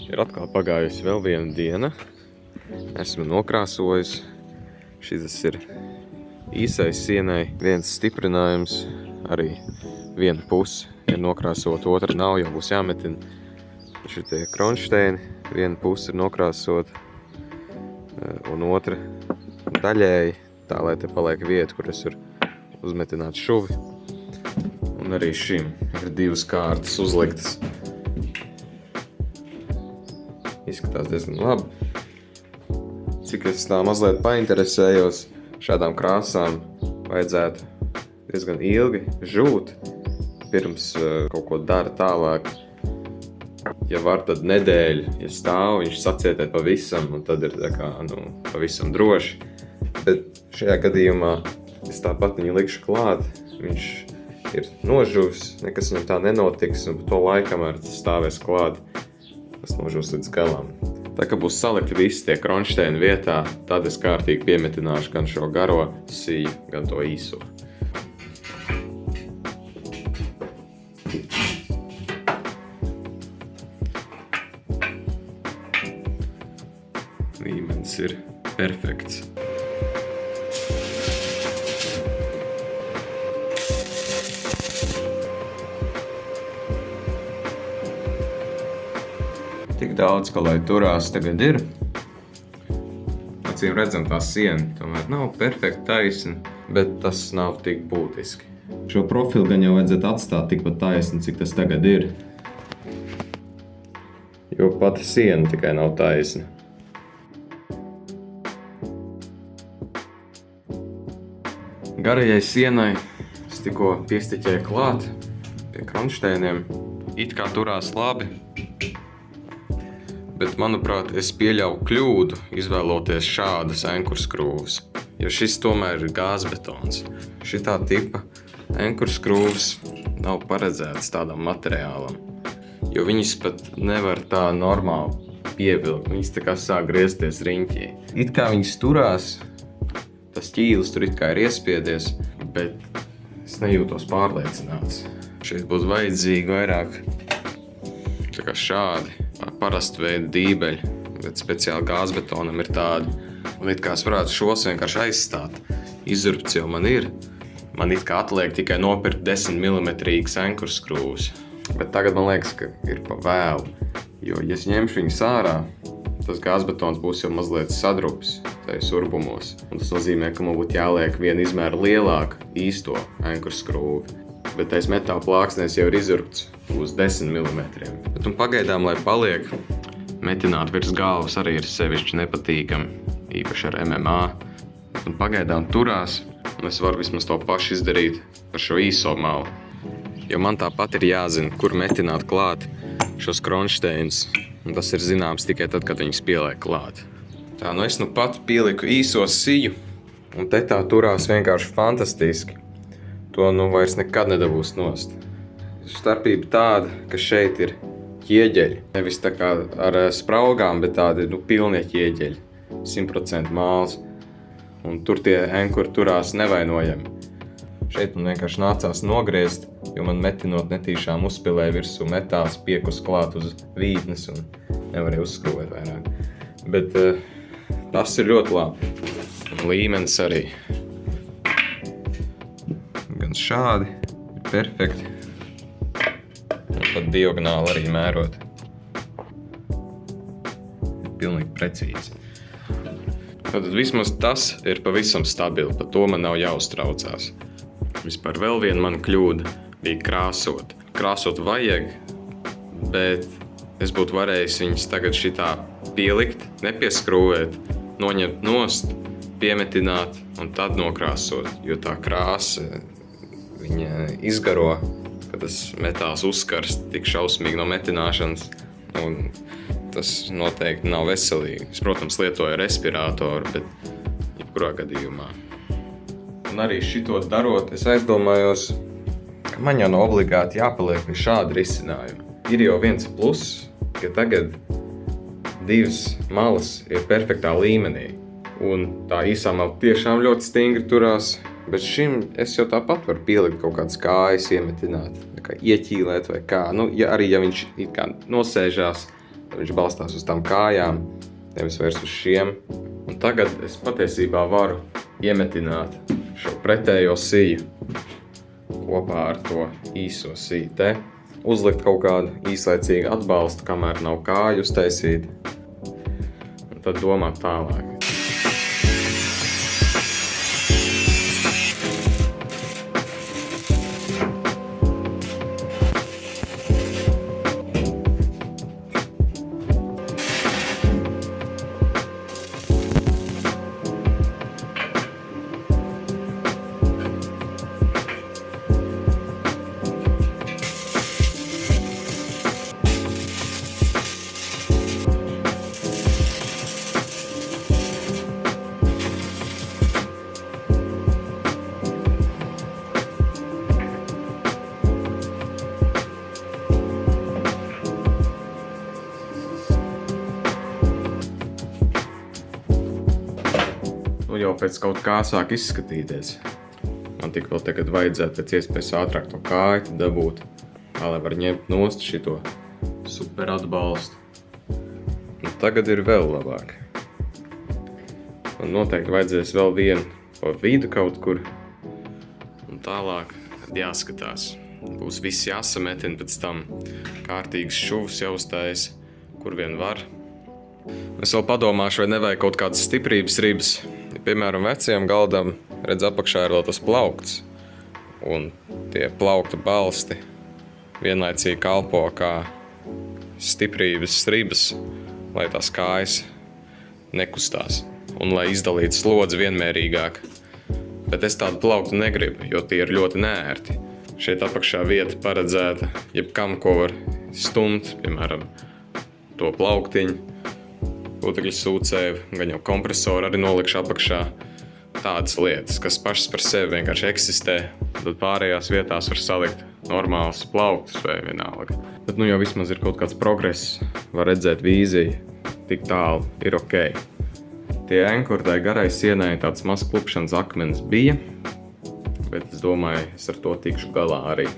Ir atkal pagājusi vēl viena diena. Esmu nokrāsojis. Šis ir īsais sienai. Viens stiprinājums, arī viena puse ir nokrāsot, otra nav, jau būs jāmetina. Šitie kronšteini, viena puse ir nokrāsot, un otra daļēji, tā lai te paliek vieta, kur es varu uzmetināt šuvi. Un arī šim ir divas kārtas uzliktas. Izskatās diezgan labi. Cik es tā mazliet painteresējos, šādām krāsām vajadzētu diezgan ilgi žūt, pirms kaut ko dara tālāk. Ja var, tad nedēļu, ja stāv, viņš sacietē pavisam, un tad ir tā kā, pavisam droši. Bet šajā gadījumā es tāpat viņu likšu klāt, viņš ir nožuvis, nekas viņam tā nenotiks, un pa to laiku, kamēr tas stāvēs klāt, tas nožūs līdz galam. Tā kā būs salikti visi tie kronšteini vietā, tad es kārtīgi piemetināšu gan šo garo siju, gan to īso. Līmenis ir perfekts. Tik daudz, ka lai turās tagad ir. Acīm redzam, tā siena tomēr nav perfekti taisna, bet tas nav tik būtiski. Šo profilu gan jau vajadzētu atstāt tikpat taisni, cik tas tagad ir. Jo pati siena tikai nav taisna. Garajai sienai es tikko piestiķēju klāt pie kronšteiniem. It kā turās labi. Bet, manuprāt, es pieļauju kļūdu, izvēloties šādas enkurskrūves, jo šis tomēr ir gāzbetons. Šitā tipa enkurskrūves nav paredzētas tādam materiālam, jo viņas pat nevar tā normāli pievilkt, viņas tā kā sāk griezties riņķī. It kā viņas turās, tas ķīlis tur it kā ir iespiedies, bet es nejūtos pārliecināts. Šeit būtu vajadzīgi vairāk tā kā šādi. Parastu veidu dībeļi, bet speciāli gāzbetonam ir tādi. Un it kā es varētu šos vienkārši aizstāt. Izurbts jau man ir. Man it kā atliek tikai nopirkt 10 mm enkurskrūves. Bet tagad man liekas, ka ir pa vēlu. Jo, ja es ņemšu viņus ārā, tas gāzbetons būs jau mazliet sadrupis tajos urbumos. Un tas nozīmē, ka man būtu jāliek viena izmēra lielāka īsto enkurskrūvi. Bet tais metāla plāksnēs jau ir izurbts uz 10 mm. Bet un pagaidām, lai paliek, metināt virs galvas arī ir sevišķi nepatīkami, īpaši ar MMA. Bet un pagaidām turās, un es varu vismaz to pašu izdarīt ar šo īso malu. Jo man tāpat ir jāzina, kur metināt klāt šos kronšteinus, un tas ir zināms tikai tad, kad viņus pieliek klāt. Tā, es pat pieliku īso siju, un te tā turās vienkārši fantastiski. To vairs nekad nedabūs nost. Starpība tāda, ka šeit ir ķieģeļi. Nevis tā kā ar spraugām, bet tādi pilnie ķieģeļi. 100% māls. Un tur tie enkuri turās nevainojami. Šeit man vienkārši nācās nogriezt, jo man metinot netīšām uzspilēja virsū metāls, piekus klāt uz vītnes un nevarēja uzskrūvēt vairāk. Bet tas ir ļoti labi. Un līmenis arī. Gan šādi ir perfekti. Un pat diagonāli arī mērot. Ir pilnīgi precīzi. Tad vismaz tas ir pavisam stabili, par to man nav jāuztraucās. Vispār vēl viena mana kļūda bija krāsot. Krāsot vajag, bet es būtu varējis viņus tagad šitā pielikt, nepieskrūvēt, noņemt nost, piemetināt un tad nokrāsot, jo tā krāsa viņa izgaro, ka tas metāls uzkarst tik šausmīgi no metināšanas, un tas noteikti nav veselīgi. Es, protams, lietoju respirātoru, bet jebkurā gadījumā. Un arī šito darot, es aizdomājos, ka man jau nav obligāti jāpaliek pie šāda risinājuma. Ir jau viens pluss, ka tagad divas malas ir perfektā līmenī, un tā īsā mala tiešām ļoti stingri turās. Bet šim es jau tāpat varu pielikt kaut kādas kājas, iemetināt, ieķīlēt vai kā. Ja viņš it kā nosēžās, Viņš balstās uz tām kājām, nevis vairs uz šiem. Un tagad es patiesībā varu iemetināt šo pretējo siju kopā ar to īso siju te. Uzlikt kaut kādu īslaicīgu atbalstu, kamēr nav kāju uztaisīt. Un tad domāt tālāk. Nu jau pēc kaut kā sāk izskatīties. Man tik vēl tagad vajadzētu pēc iespējas ātrāk to kāju dabūt, tā lai var ņemt nost šito super atbalstu. Un tagad ir vēl labāk. Man noteikti vajadzēs vēl vienu pa vidu kaut kur. Un tālāk jāskatās. Būs viss jāsametina pēc tam. Kārtīgs šuvs jāuztais, kur vien var. Es vēl padomāšu, vai nevajag kaut kādas stiprības ribas. Piemēram, vecajam galdam, redz, apakšā ir vēl tas plaukts. Un tie plaukta balsti vienlaicīgi kalpo kā stiprības ribas, lai tās kājas nekustās un lai izdalītu slodzi vienmērīgāk. Bet es tādu plauktu negribu, jo tie ir ļoti neērti. Šeit apakšā vieta paredzēta jebkam, ko var stumt, piemēram, to plauktiņu, ūdekļa sūcēju, gan jau kompresoru arī nolikšu apakšā. Tādas lietas, kas pašas par sevi vienkārši eksistē, tad pārējās vietās var salikt normālus plauktus vai vienalga. Bet nu jau vismaz ir kaut kāds progress, var redzēt vīziju, tik tālu ir ok. Tie ankuri tai garai sienai tāds mazs klupšanas akmens bija, bet es domāju, es ar to tikšu galā arī.